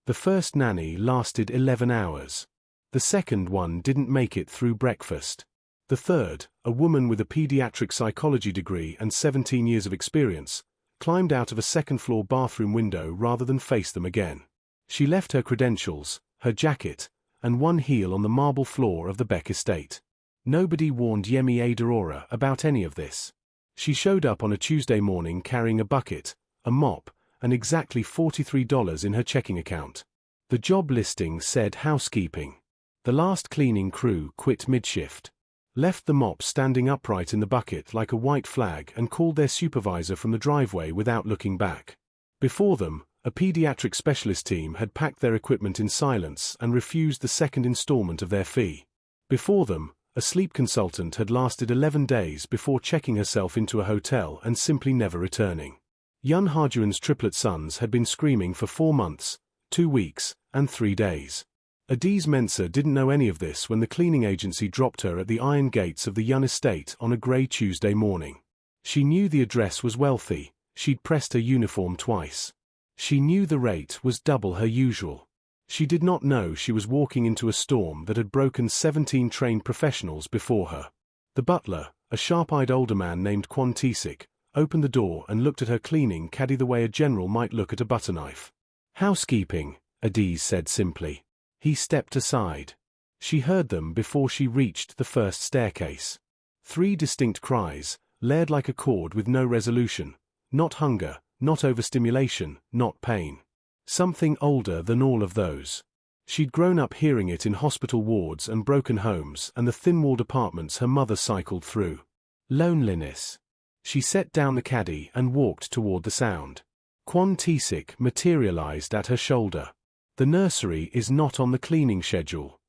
The first nanny lasted 11 hours. The second one didn't make it through breakfast. The third, a woman with a pediatric psychology degree and 17 years of experience, climbed out of a second-floor bathroom window rather than face them again. She left her credentials, her jacket, and one heel on the marble floor of the Beck estate. Nobody warned Yemi Adeora about any of this. She showed up on a Tuesday morning carrying a bucket, a mop, and exactly $43 in her checking account. The job listing said housekeeping. The last cleaning crew quit mid-shift, left the mop standing upright in the bucket like a white flag, and called their supervisor from the driveway without looking back. Before them, a pediatric specialist team had packed their equipment in silence and refused the second installment of their fee. Before them, a sleep consultant had lasted 11 days before checking herself into a hotel and simply never returning. Yun Harjuan's triplet sons had been screaming for 4 months, 2 weeks, and 3 days. Adiz Mensah didn't know any of this when the cleaning agency dropped her at the iron gates of the Yun estate on a grey Tuesday morning. She knew the address was wealthy. She'd pressed her uniform twice. She knew the rate was double her usual. She did not know she was walking into a storm that had broken 17 trained professionals before her. The butler, a sharp-eyed older man named Kwon Tisik, opened the door and looked at her cleaning caddy the way a general might look at a butter knife. "Housekeeping," Adiz said simply. He stepped aside. She heard them before she reached the first staircase. 3 distinct cries, layered like a chord with no resolution. Not hunger, not overstimulation, not pain. Something older than all of those. She'd grown up hearing it in hospital wards and broken homes and the thin-walled apartments her mother cycled through. Loneliness. She set down the caddy and walked toward the sound. Kwon Tisik materialized at her shoulder. "The nursery is not on the cleaning schedule."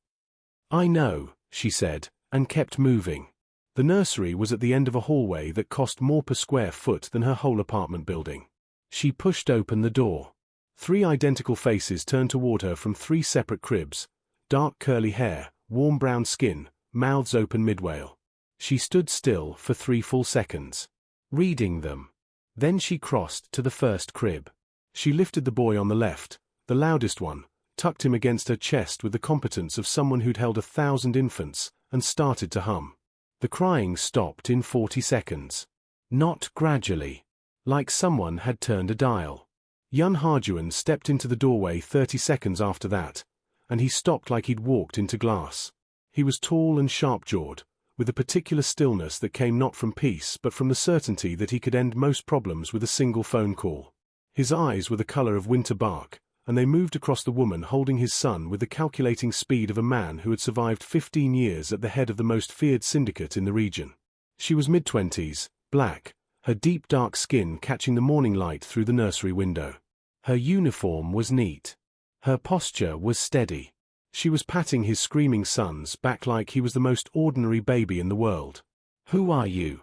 "I know," she said, and kept moving. The nursery was at the end of a hallway that cost more per square foot than her whole apartment building. She pushed open the door. 3 identical faces turned toward her from 3 separate cribs, dark curly hair, warm brown skin, mouths open mid-wail. She stood still for 3 full seconds, reading them. Then she crossed to the first crib. She lifted the boy on the left, the loudest one, tucked him against her chest with the competence of someone who'd held 1,000 infants, and started to hum. The crying stopped in 40 seconds. Not gradually. Like someone had turned a dial. Yun Harjuan stepped into the doorway 30 seconds after that, and he stopped like he'd walked into glass. He was tall and sharp-jawed, with a particular stillness that came not from peace but from the certainty that he could end most problems with a single phone call. His eyes were the color of winter bark, and they moved across the woman holding his son with the calculating speed of a man who had survived 15 years at the head of the most feared syndicate in the region. She was mid-20s, black, her deep dark skin catching the morning light through the nursery window. Her uniform was neat. Her posture was steady. She was patting his screaming son's back like he was the most ordinary baby in the world. "Who are you?"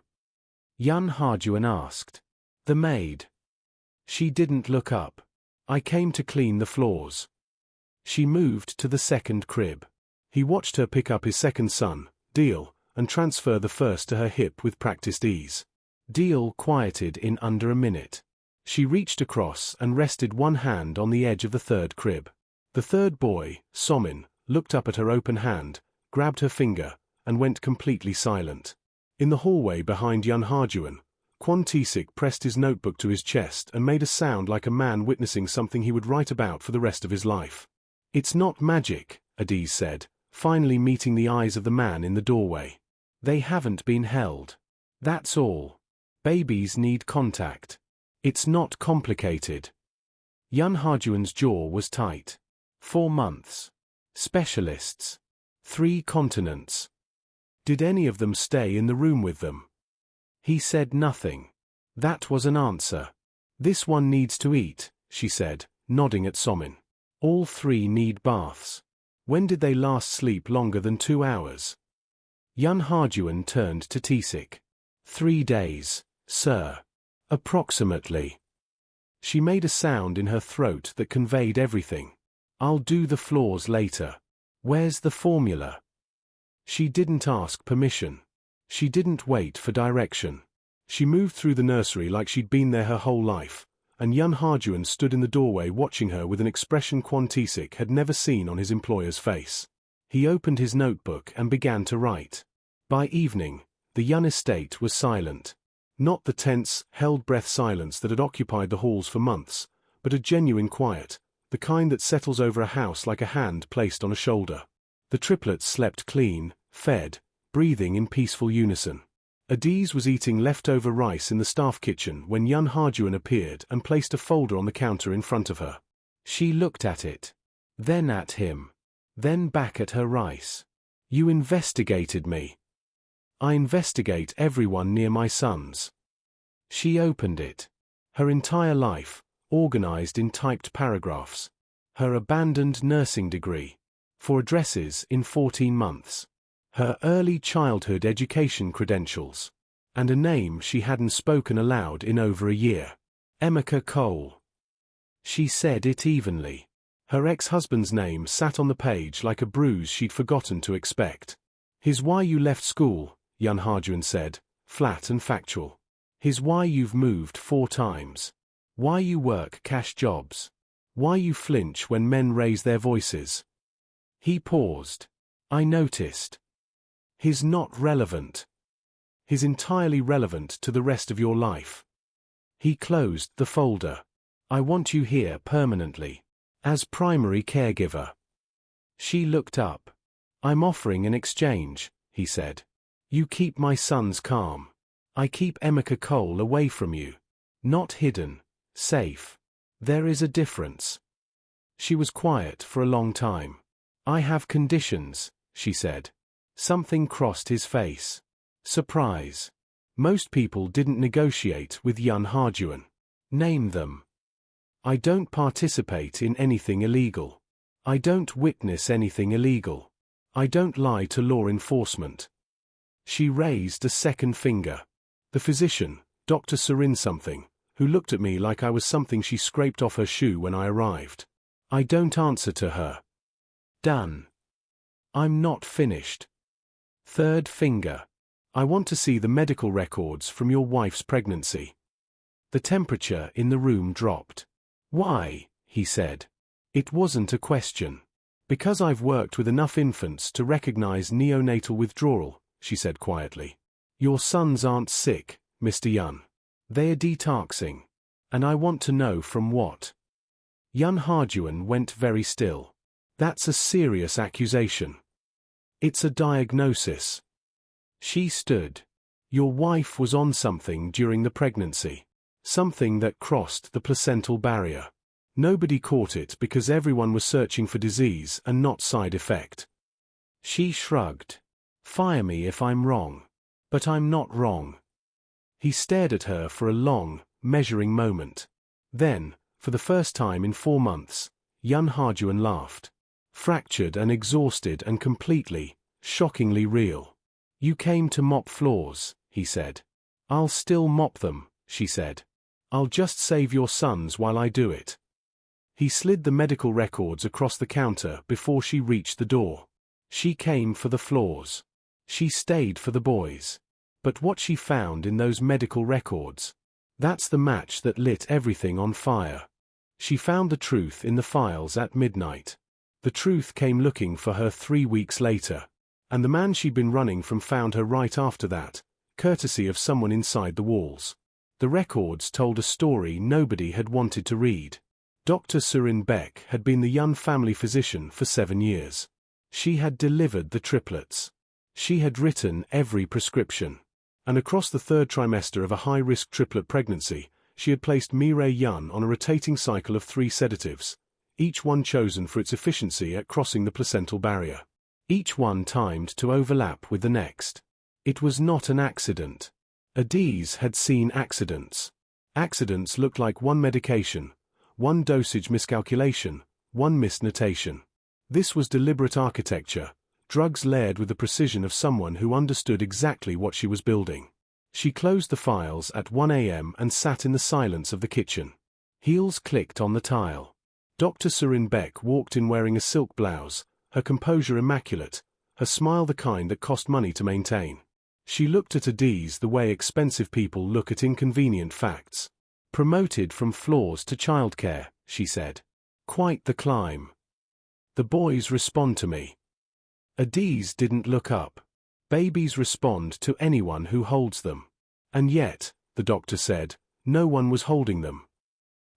Yun Harjuan asked. "The maid." She didn't look up. "I came to clean the floors." She moved to the second crib. He watched her pick up his second son, Deal, and transfer the first to her hip with practiced ease. Deal quieted in under a minute. She reached across and rested one hand on the edge of the third crib. The third boy, Somin, looked up at her open hand, grabbed her finger, and went completely silent. In the hallway behind Yun Harjuan, Kwon Tisik pressed his notebook to his chest and made a sound like a man witnessing something he would write about for the rest of his life. "It's not magic," Adiz said, finally meeting the eyes of the man in the doorway. "They haven't been held. That's all. Babies need contact. It's not complicated." Yun Harjuan's jaw was tight. 4 months. Specialists. 3 continents. Did any of them stay in the room with them? He said nothing. That was an answer. "This one needs to eat," she said, nodding at Somin. "All 3 need baths. When did they last sleep longer than 2 hours?" Yun Harjuan turned to Tisik. 3 days, sir. Approximately." She made a sound in her throat that conveyed everything. "I'll do the floors later. Where's the formula?" She didn't ask permission. She didn't wait for direction. She moved through the nursery like she'd been there her whole life, and Yun Harjuan stood in the doorway watching her with an expression Kwon-taesik had never seen on his employer's face. He opened his notebook and began to write. By evening, the Yun estate was silent. Not the tense, held-breath silence that had occupied the halls for months, but a genuine quiet, the kind that settles over a house like a hand placed on a shoulder. The triplets slept clean, fed, breathing in peaceful unison. Adiz was eating leftover rice in the staff kitchen when Yun Harjuan appeared and placed a folder on the counter in front of her. She looked at it. Then at him. Then back at her rice. You investigated me. I investigate everyone near my sons. She opened it. Her entire life, organized in typed paragraphs. Her abandoned nursing degree. 4 addresses in 14 months. Her early childhood education credentials. And a name she hadn't spoken aloud in over a year. Emeka Cole. She said it evenly. Her ex-husband's name sat on the page like a bruise she'd forgotten to expect. His why you left school, Yun Harjuan said, flat and factual. His why you've moved 4 times. Why you work cash jobs. Why you flinch when men raise their voices. He paused. I noticed. His not relevant. His entirely relevant to the rest of your life. He closed the folder. I want you here permanently. As primary caregiver. She looked up. I'm offering an exchange, he said. You keep my sons calm. I keep Emeka Cole away from you. Not hidden. Safe. There is a difference. She was quiet for a long time. I have conditions, she said. Something crossed his face. Surprise. Most people didn't negotiate with Yun Harjuan. Name them. I don't participate in anything illegal. I don't witness anything illegal. I don't lie to law enforcement. She raised a second finger. The physician, Dr. Surin something, who looked at me like I was something she scraped off her shoe when I arrived. I don't answer to her. Done. I'm not finished. Third finger. I want to see the medical records from your wife's pregnancy. The temperature in the room dropped. Why? He said. It wasn't a question. Because I've worked with enough infants to recognize neonatal withdrawal, she said quietly. Your sons aren't sick, Mr. Yun. They are detoxing. And I want to know from what. Yun Harjuan went very still. That's a serious accusation. It's a diagnosis. She stood. Your wife was on something during the pregnancy. Something that crossed the placental barrier. Nobody caught it because everyone was searching for disease and not side effect. She shrugged. Fire me if I'm wrong. But I'm not wrong. He stared at her for a long, measuring moment. Then, for the first time in 4 months, Yun Harjuan laughed. Fractured and exhausted and completely, shockingly real. You came to mop floors, he said. I'll still mop them, she said. I'll just save your sons while I do it. He slid the medical records across the counter before she reached the door. She came for the floors. She stayed for the boys. But what she found in those medical records, that's the match that lit everything on fire. She found the truth in the files at midnight. The truth came looking for her 3 weeks later. And the man she'd been running from found her right after that, courtesy of someone inside the walls. The records told a story nobody had wanted to read. Dr. Surin Beck had been the Yun family physician for 7 years. She had delivered the triplets. She had written every prescription. And across the 3rd trimester of a high-risk triplet pregnancy, she had placed Mireille Yun on a rotating cycle of 3 sedatives, each one chosen for its efficiency at crossing the placental barrier. Each one timed to overlap with the next. It was not an accident. Adiz had seen accidents. Accidents looked like one medication, one dosage miscalculation, one misnotation. This was deliberate architecture, drugs layered with the precision of someone who understood exactly what she was building. She closed the files at 1 a.m. and sat in the silence of the kitchen. Heels clicked on the tile. Dr. Surin Beck walked in wearing a silk blouse, her composure immaculate, her smile the kind that cost money to maintain. She looked at Adiz the way expensive people look at inconvenient facts. Promoted from floors to childcare, she said. Quite the climb. The boys respond to me. Adiz didn't look up. Babies respond to anyone who holds them. And yet, the doctor said, no one was holding them.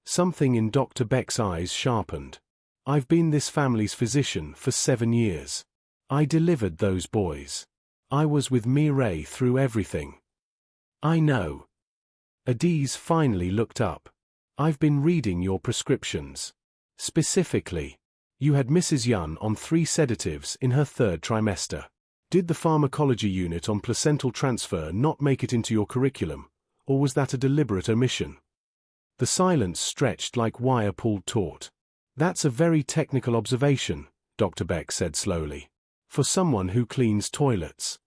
Something in Dr. Beck's eyes sharpened. I've been this family's physician for 7 years. I delivered those boys. I was with Mireille through everything. I know. Adiz finally looked up. I've been reading your prescriptions. Specifically, you had Mrs. Yun on 3 sedatives in her 3rd trimester. Did the pharmacology unit on placental transfer not make it into your curriculum, or was that a deliberate omission? The silence stretched like wire-pulled taut. That's a very technical observation, Dr. Beck said slowly. For someone who cleans toilets.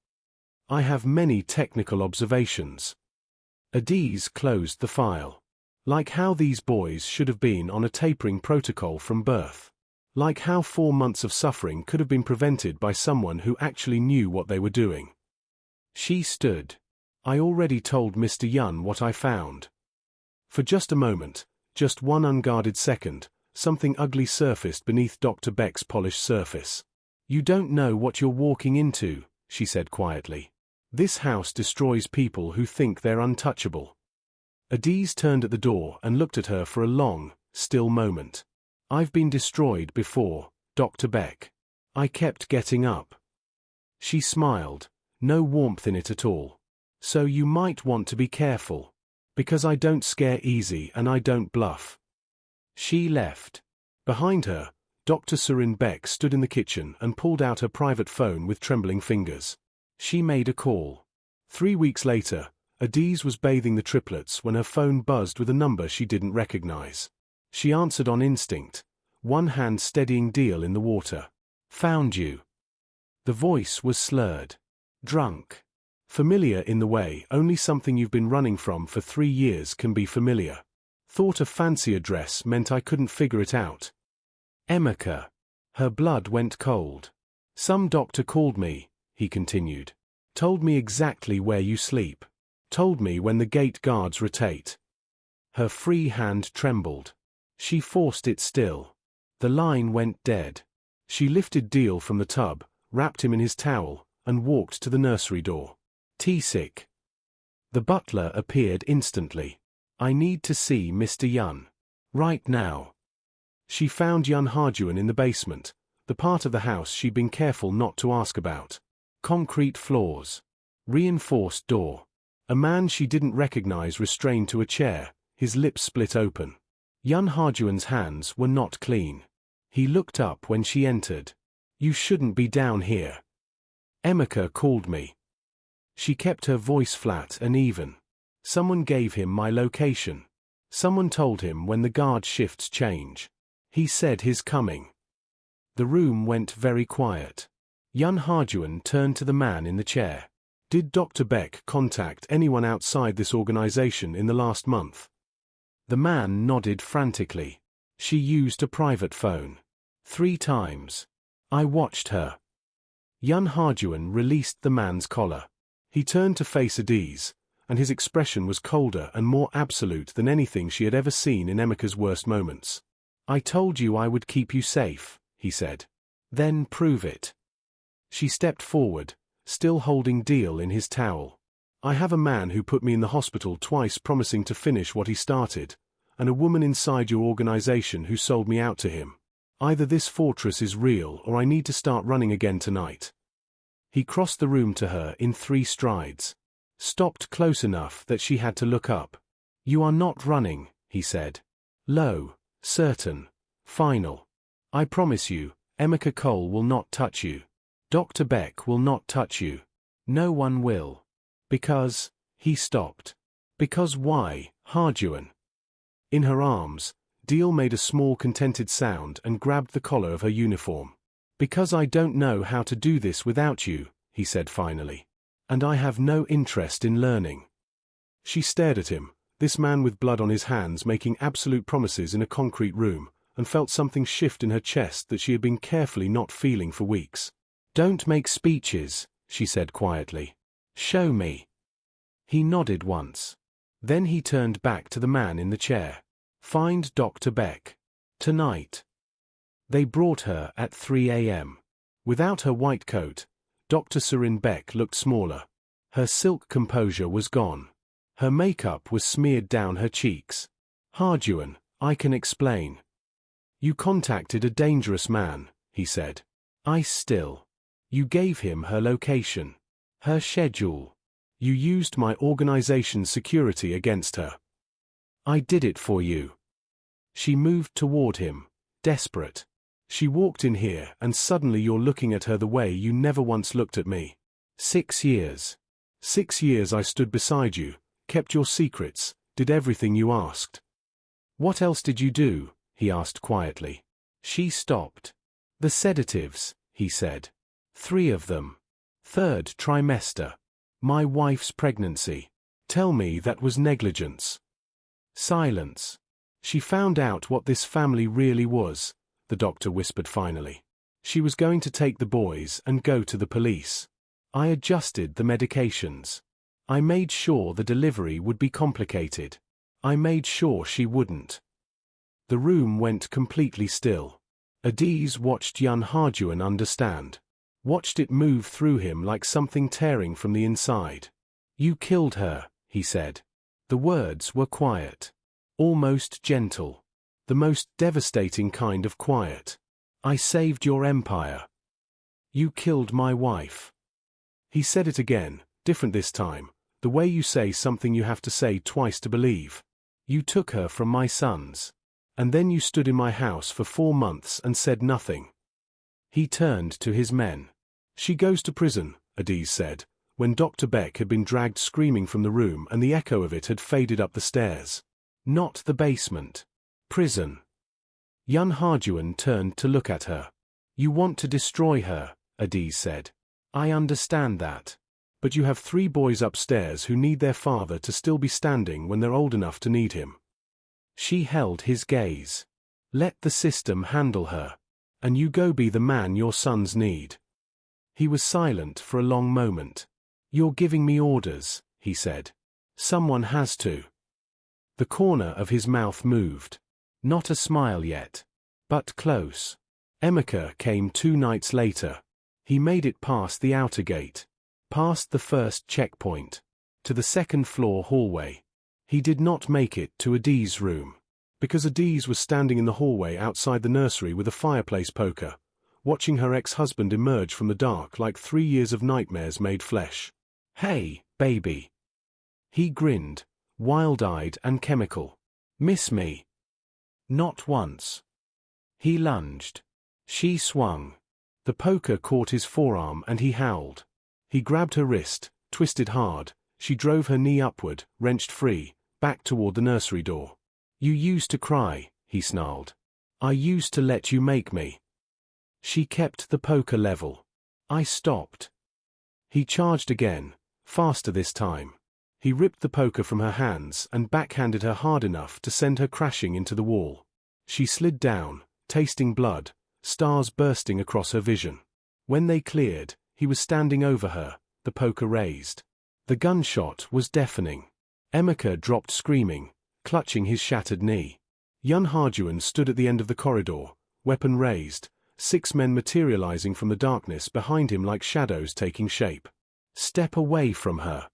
I have many technical observations. Adiz closed the file. Like how these boys should have been on a tapering protocol from birth. Like how 4 months of suffering could have been prevented by someone who actually knew what they were doing. She stood. I already told Mr. Yun what I found. For just a moment, just one unguarded second, something ugly surfaced beneath Dr. Beck's polished surface. You don't know what you're walking into, she said quietly. This house destroys people who think they're untouchable. Adiz turned at the door and looked at her for a long, still moment. I've been destroyed before, Dr. Beck. I kept getting up. She smiled, no warmth in it at all. So you might want to be careful. Because I don't scare easy and I don't bluff. She left. Behind her, Dr. Surin Beck stood in the kitchen and pulled out her private phone with trembling fingers. She made a call. 3 weeks later, Adiz was bathing the triplets when her phone buzzed with a number she didn't recognize. She answered on instinct, one hand steadying Deal in the water. Found you. The voice was slurred. Drunk. Familiar in the way only something you've been running from for 3 years can be familiar. Thought a fancy address meant I couldn't figure it out. Emeka. Her blood went cold. Some doctor called me, he continued. Told me exactly where you sleep. Told me when the gate guards rotate. Her free hand trembled. She forced it still. The line went dead. She lifted Deal from the tub, wrapped him in his towel, and walked to the nursery door. T-sick. The butler appeared instantly. I need to see Mr. Yun. Right now. She found Yun Harjuan in the basement, the part of the house she'd been careful not to ask about. Concrete floors. Reinforced door. A man she didn't recognize restrained to a chair, his lips split open. Yun Harjuan's hands were not clean. He looked up when she entered. You shouldn't be down here. Emeka called me. She kept her voice flat and even. Someone gave him my location. Someone told him when the guard shifts change. He said he's coming. The room went very quiet. Yun Harjuan turned to the man in the chair. Did Dr. Beck contact anyone outside this organization in the last month? The man nodded frantically. She used a private phone. 3 times. I watched her. Yun Harjuan released the man's collar. He turned to face Adiz, and his expression was colder and more absolute than anything she had ever seen in Emeka's worst moments. I told you I would keep you safe, he said. Then prove it. She stepped forward, still holding Deal in his towel. I have a man who put me in the hospital twice promising to finish what he started, and a woman inside your organization who sold me out to him. Either this fortress is real or I need to start running again tonight. He crossed the room to her in 3 strides. Stopped close enough that she had to look up. You are not running, he said. Low, certain, final. I promise you, Emeka Cole will not touch you. Dr. Beck will not touch you. No one will. Because, he stopped. Because why, Harjuan? In her arms, Deal made a small contented sound and grabbed the collar of her uniform. Because I don't know how to do this without you, he said finally. And I have no interest in learning. She stared at him, this man with blood on his hands making absolute promises in a concrete room, and felt something shift in her chest that she had been carefully not feeling for weeks. Don't make speeches, she said quietly. Show me. He nodded once. Then he turned back to the man in the chair. "Find Dr. Beck. Tonight." They brought her at 3 a.m. Without her white coat, Dr. Surin Beck looked smaller. Her silk composure was gone. Her makeup was smeared down her cheeks. "Harjuan, I can explain. You contacted a dangerous man," he said. "I still. You gave him her location, her schedule. You used my organization's security against her. I did it for you." She moved toward him, desperate. "She walked in here and suddenly you're looking at her the way you never once looked at me. 6 years. 6 years I stood beside you, kept your secrets, did everything you asked." "What else did you do?" he asked quietly. She stopped. "The sedatives," he said. 3 of them. 3rd trimester. My wife's pregnancy. Tell me that was negligence." Silence. "She found out what this family really was," the doctor whispered finally. "She was going to take the boys and go to the police. I adjusted the medications. I made sure the delivery would be complicated. I made sure she wouldn't." The room went completely still. Adiz watched Yun Harjuan understand. Watched it move through him like something tearing from the inside. "You killed her," he said. The words were quiet. Almost gentle. The most devastating kind of quiet. "I saved your empire. You killed my wife." He said it again, different this time, the way you say something you have to say twice to believe. "You took her from my sons. And then you stood in my house for 4 months and said nothing." He turned to his men. "She goes to prison," Adiz said, when Dr. Beck had been dragged screaming from the room and the echo of it had faded up the stairs. "Not the basement. Prison." Yun Harjuan turned to look at her. "You want to destroy her," Adiz said. "I understand that. But you have 3 boys upstairs who need their father to still be standing when they're old enough to need him." She held his gaze. "Let the system handle her. And you go be the man your sons need." He was silent for a long moment. "You're giving me orders," he said. "Someone has to." The corner of his mouth moved. Not a smile yet. But close. Emeka came 2 nights later. He made it past the outer gate. Past the first checkpoint. To the 2nd floor hallway. He did not make it to Adiz's room. Because Adiz was standing in the hallway outside the nursery with a fireplace poker, watching her ex-husband emerge from the dark like 3 years of nightmares made flesh. "Hey, baby." He grinned, wild-eyed and chemical. "Miss me?" "Not once." He lunged. She swung. The poker caught his forearm and he howled. He grabbed her wrist, twisted hard. She drove her knee upward, wrenched free, back toward the nursery door. "You used to cry," he snarled. "I used to let you make me." She kept the poker level. "I stopped." He charged again, faster this time. He ripped the poker from her hands and backhanded her hard enough to send her crashing into the wall. She slid down, tasting blood, stars bursting across her vision. When they cleared, he was standing over her, the poker raised. The gunshot was deafening. Emeka dropped screaming, clutching his shattered knee. Yun Harjuan stood at the end of the corridor, weapon raised, 6 men materializing from the darkness behind him like shadows taking shape. "Step away from her."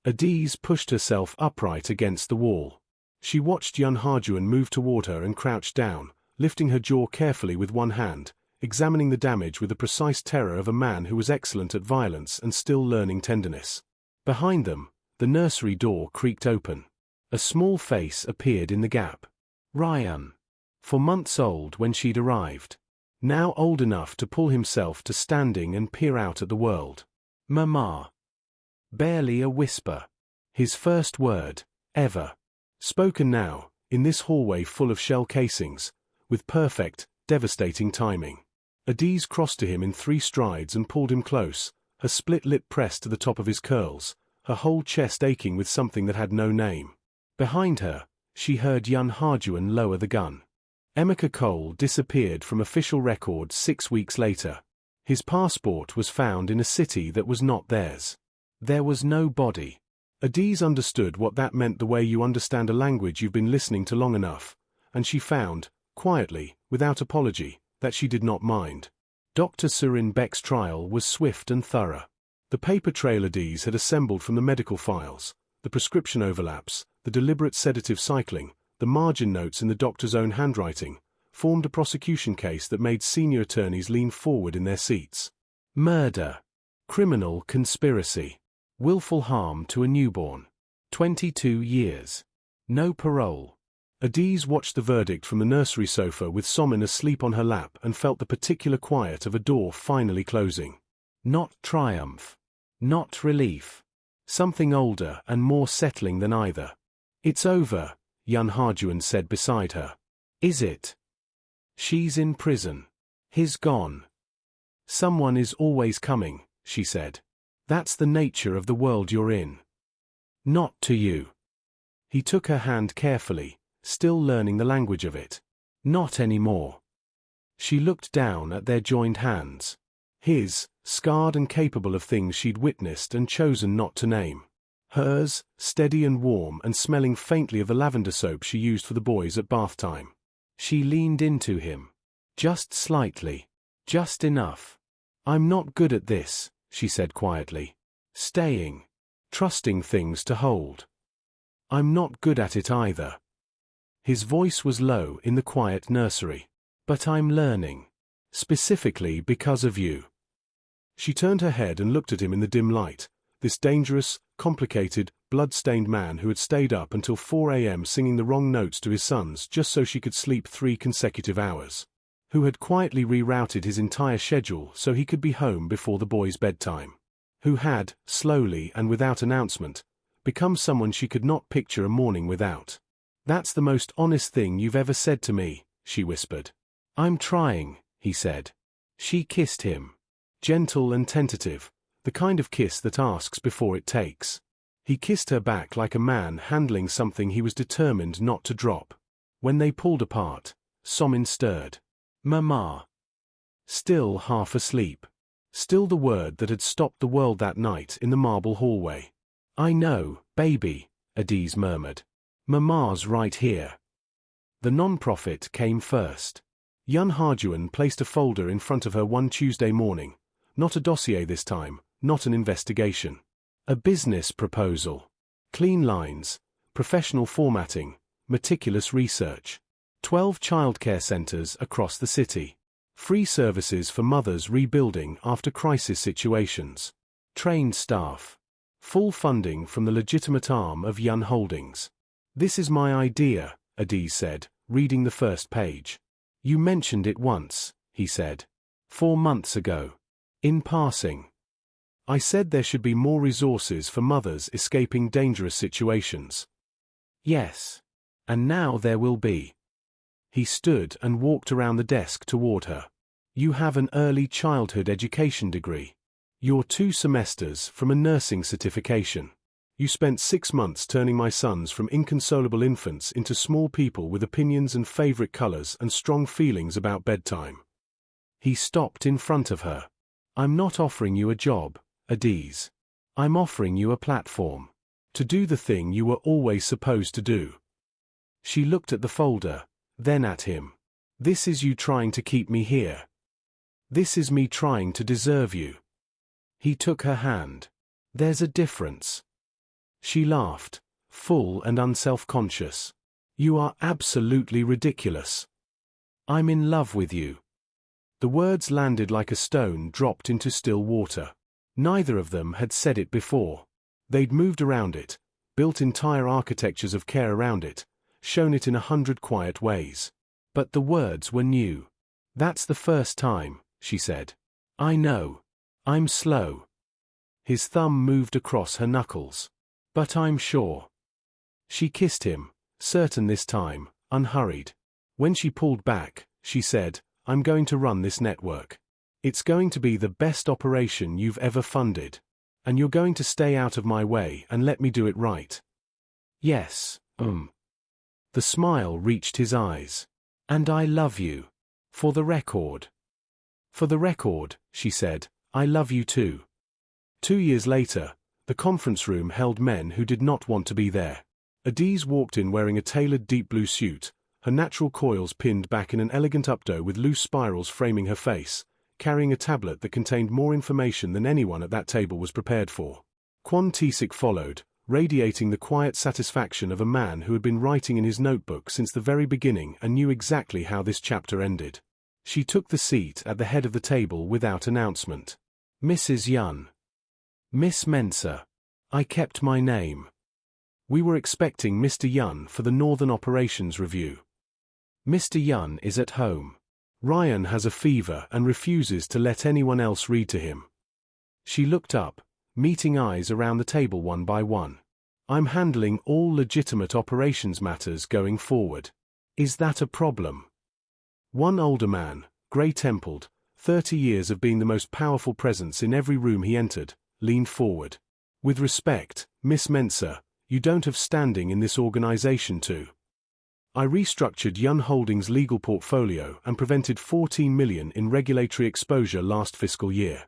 Adiz pushed herself upright against the wall. She watched Yun Harjuan move toward her and crouched down, lifting her jaw carefully with one hand, examining the damage with the precise terror of a man who was excellent at violence and still learning tenderness. Behind them, the nursery door creaked open. A small face appeared in the gap. Ryan. 4 months old when she'd arrived. Now old enough to pull himself to standing and peer out at the world. "Mama." Barely a whisper. His first word, ever. Spoken now, in this hallway full of shell casings, with perfect, devastating timing. Adiz crossed to him in 3 strides and pulled him close, her split lip pressed to the top of his curls, her whole chest aching with something that had no name. Behind her, she heard Yun Harjuan lower the gun. Emeka Cole disappeared from official records 6 weeks later. His passport was found in a city that was not theirs. There was no body. Adiz understood what that meant, the way you understand a language you've been listening to long enough, and she found, quietly, without apology, that she did not mind. Dr. Surin Beck's trial was swift and thorough. The paper trail Adiz had assembled from the medical files, the prescription overlaps, the deliberate sedative cycling, the margin notes in the doctor's own handwriting, formed a prosecution case that made senior attorneys lean forward in their seats. Murder. Criminal conspiracy. Willful harm to a newborn. 22 years. No parole. Adiz watched the verdict from the nursery sofa with Somin asleep on her lap and felt the particular quiet of a door finally closing. Not triumph. Not relief. Something older and more settling than either. It's over, Yun Harjuan said beside her. Is it? She's in prison. He's gone. Someone is always coming, she said. That's the nature of the world you're in. Not to you. He took her hand carefully, still learning the language of it. Not anymore. She looked down at their joined hands. His, scarred and capable of things she'd witnessed and chosen not to name. Hers, steady and warm and smelling faintly of the lavender soap she used for the boys at bath time. She leaned into him. Just slightly. Just enough. I'm not good at this, she said quietly. Staying. Trusting things to hold. I'm not good at it either. His voice was low in the quiet nursery. But I'm learning. Specifically because of you. She turned her head and looked at him in the dim light, this dangerous, complicated, blood-stained man who had stayed up until 4 a.m. singing the wrong notes to his sons just so she could sleep 3 consecutive hours. Who had quietly rerouted his entire schedule so he could be home before the boys' bedtime. Who had, slowly and without announcement, become someone she could not picture a morning without. That's the most honest thing you've ever said to me, she whispered. I'm trying, he said. She kissed him. Gentle and tentative, the kind of kiss that asks before it takes. He kissed her back like a man handling something he was determined not to drop. When they pulled apart, Somin stirred. Mama. Still half asleep. Still the word that had stopped the world that night in the marble hallway. I know, baby, Adiz murmured. Mama's right here. The non-profit came first. Yun Harjuan placed a folder in front of her one Tuesday morning. Not a dossier this time, not an investigation. A business proposal. Clean lines, professional formatting, meticulous research. 12 childcare centers across the city. Free services for mothers rebuilding after crisis situations. Trained staff. Full funding from the legitimate arm of Yun Holdings. This is my idea, Adiz said, reading the first page. You mentioned it once, he said. 4 months ago. In passing. I said there should be more resources for mothers escaping dangerous situations. Yes. And now there will be. He stood and walked around the desk toward her. You have an early childhood education degree. You're 2 semesters from a nursing certification. You spent 6 months turning my sons from inconsolable infants into small people with opinions and favorite colors and strong feelings about bedtime. He stopped in front of her. I'm not offering you a job, Adiz. I'm offering you a platform. To do the thing you were always supposed to do. She looked at the folder, then at him. This is you trying to keep me here. This is me trying to deserve you. He took her hand. There's a difference. She laughed, full and unself-conscious. You are absolutely ridiculous. I'm in love with you. The words landed like a stone dropped into still water. Neither of them had said it before. They'd moved around it, built entire architectures of care around it, shown it in 100 quiet ways. But the words were new. That's the first time, she said. I know. I'm slow. His thumb moved across her knuckles. But I'm sure. She kissed him, certain this time, unhurried. When she pulled back, she said, I'm going to run this network. It's going to be the best operation you've ever funded. And you're going to stay out of my way and let me do it right. Yes, The smile reached his eyes. And I love you. For the record. For the record, she said, I love you too. 2 years later, The conference room held men who did not want to be there. Adiz walked in wearing a tailored deep blue suit, her natural coils pinned back in an elegant updo with loose spirals framing her face, carrying a tablet that contained more information than anyone at that table was prepared for. Quan Tisik followed, radiating the quiet satisfaction of a man who had been writing in his notebook since the very beginning and knew exactly how this chapter ended. She took the seat at the head of the table without announcement. Mrs. Yun. Miss Mensah. I kept my name. We were expecting Mr. Yun for the Northern Operations Review. Mr. Yun is at home. Ryan has a fever and refuses to let anyone else read to him. She looked up, meeting eyes around the table one by one. I'm handling all legitimate operations matters going forward. Is that a problem? One older man, grey-templed, 30 years of being the most powerful presence in every room he entered, leaned forward. With respect, Miss Mensah, you don't have standing in this organization to. I restructured Yun Holdings' legal portfolio and prevented $14 million in regulatory exposure last fiscal year.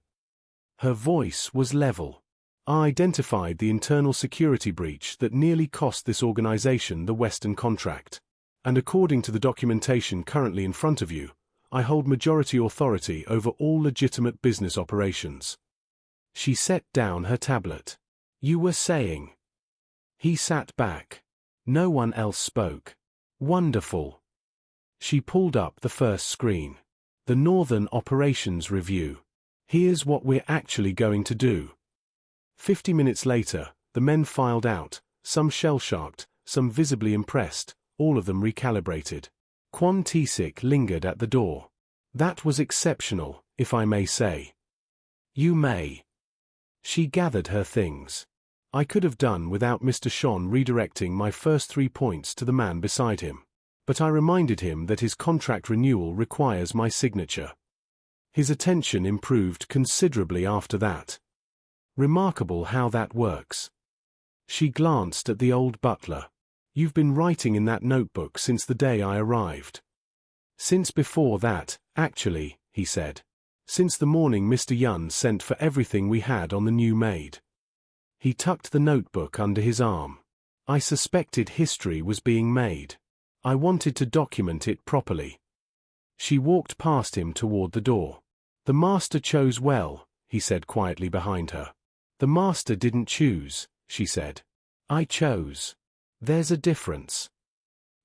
Her voice was level. I identified the internal security breach that nearly cost this organization the Western contract. And according to the documentation currently in front of you, I hold majority authority over all legitimate business operations. She set down her tablet. You were saying. He sat back. No one else spoke. Wonderful. She pulled up the first screen. The Northern Operations Review. Here's what we're actually going to do. 50 minutes later, the men filed out, some shell-shocked, some visibly impressed, all of them recalibrated. Quan Tisik lingered at the door. That was exceptional, if I may say. You may. She gathered her things. I could have done without Mr. Sean redirecting my first 3 points to the man beside him. But I reminded him that his contract renewal requires my signature. His attention improved considerably after that. Remarkable how that works. She glanced at the old butler. You've been writing in that notebook since the day I arrived. Since before that, actually, he said. Since the morning Mr. Yun sent for everything we had on the new Maid. He tucked the notebook under his arm. I suspected history was being made. I wanted to document it properly. She walked past him toward the door. The master chose well, he said quietly behind her. The master didn't choose, she said. I chose. There's a difference.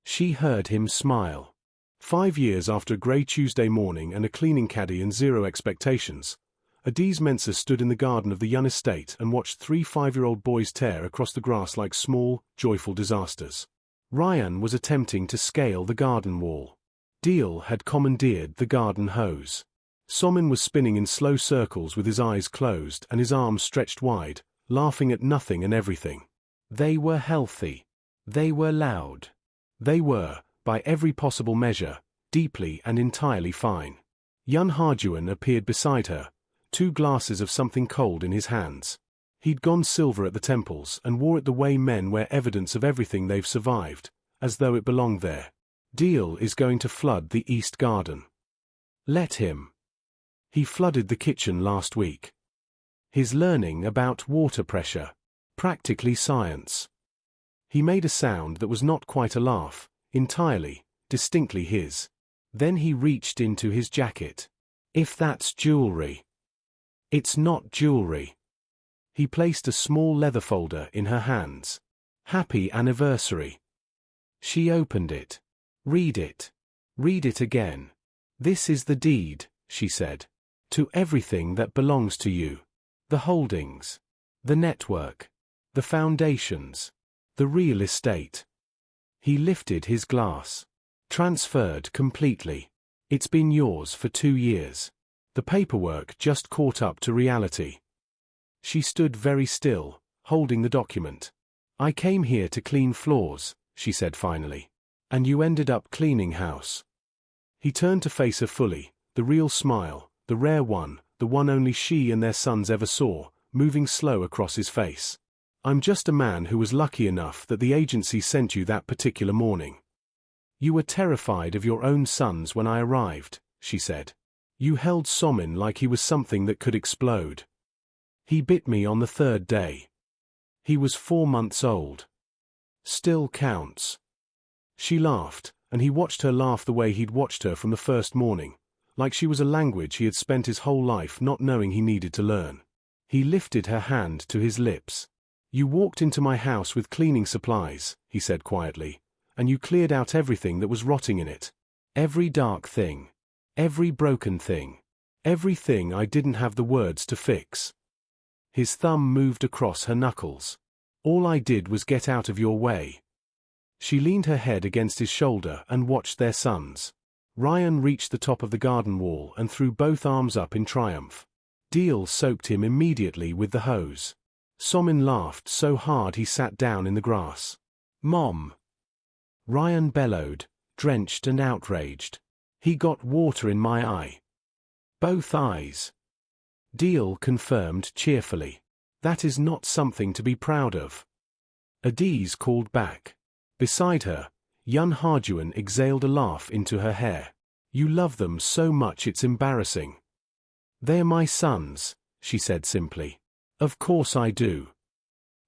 She heard him smile. 5 years after a grey Tuesday morning and a cleaning caddy and zero expectations, Adiz Mensah stood in the garden of the Yun estate and watched 3 5-year-old boys tear across the grass like small, joyful disasters. Ryan was attempting to scale the garden wall. Deal had commandeered the garden hose. Somin was spinning in slow circles with his eyes closed and his arms stretched wide, laughing at nothing and everything. They were healthy. They were loud. They were, by every possible measure, deeply and entirely fine. Yun Harjuan appeared beside her, 2 glasses of something cold in his hands. He'd gone silver at the temples and wore it the way men wear evidence of everything they've survived, as though it belonged there. Deal is going to flood the East Garden. Let him. He flooded the kitchen last week. His learning about water pressure. Practically science. He made a sound that was not quite a laugh, entirely, distinctly his. Then he reached into his jacket. If that's jewelry. It's not jewelry. He placed a small leather folder in her hands. Happy anniversary. She opened it. Read it. Read it again. This is the deed, she said. To everything that belongs to you. The holdings. The network. The foundations. The real estate. He lifted his glass. Transferred completely. It's been yours for 2 years. The paperwork just caught up to reality. She stood very still, holding the document. I came here to clean floors, she said finally. And you ended up cleaning house. He turned to face her fully, the real smile, the rare one, the one only she and their sons ever saw, moving slow across his face. I'm just a man who was lucky enough that the agency sent you that particular morning. You were terrified of your own sons when I arrived, she said. You held Somin like he was something that could explode. He bit me on the 3rd day. He was 4 months old. Still counts. She laughed, and he watched her laugh the way he'd watched her from the first morning, like she was a language he had spent his whole life not knowing he needed to learn. He lifted her hand to his lips. "You walked into my house with cleaning supplies," he said quietly, "and you cleared out everything that was rotting in it. Every dark thing. Every broken thing. Everything I didn't have the words to fix." His thumb moved across her knuckles. "All I did was get out of your way." She leaned her head against his shoulder and watched their sons. Ryan reached the top of the garden wall and threw both arms up in triumph. Deal soaked him immediately with the hose. Somin laughed so hard he sat down in the grass. "Mom!" Ryan bellowed, drenched and outraged. "He got water in my eye." "Both eyes." Deal confirmed cheerfully. "That is not something to be proud of." Adiz called back. Beside her, Yun Harjuan exhaled a laugh into her hair. "You love them so much it's embarrassing." "They are my sons," she said simply. "Of course I do."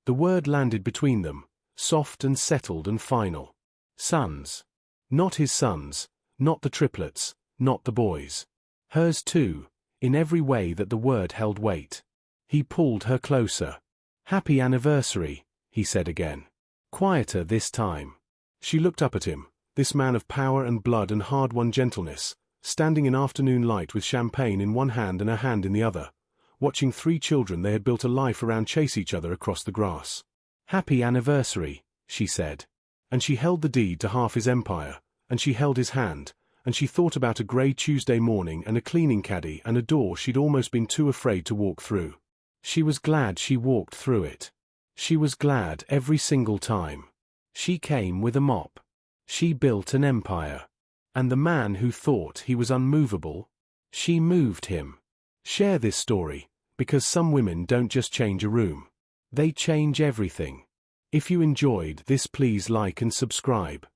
The word landed between them, soft and settled and final. Sons. Not his sons, not the triplets, not the boys. Hers too, in every way that the word held weight. He pulled her closer. "Happy anniversary," he said again. Quieter this time. She looked up at him, this man of power and blood and hard-won gentleness, standing in afternoon light with champagne in one hand and a hand in the other, watching 3 children they had built a life around chase each other across the grass. "Happy anniversary," she said. And she held the deed to half his empire, and she held his hand, and she thought about a grey Tuesday morning and a cleaning caddy and a door she'd almost been too afraid to walk through. She was glad she walked through it. She was glad every single time. She came with a mop. She built an empire. And the man who thought he was unmovable, she moved him. Share this story, because some women don't just change a room. They change everything. If you enjoyed this, please like and subscribe.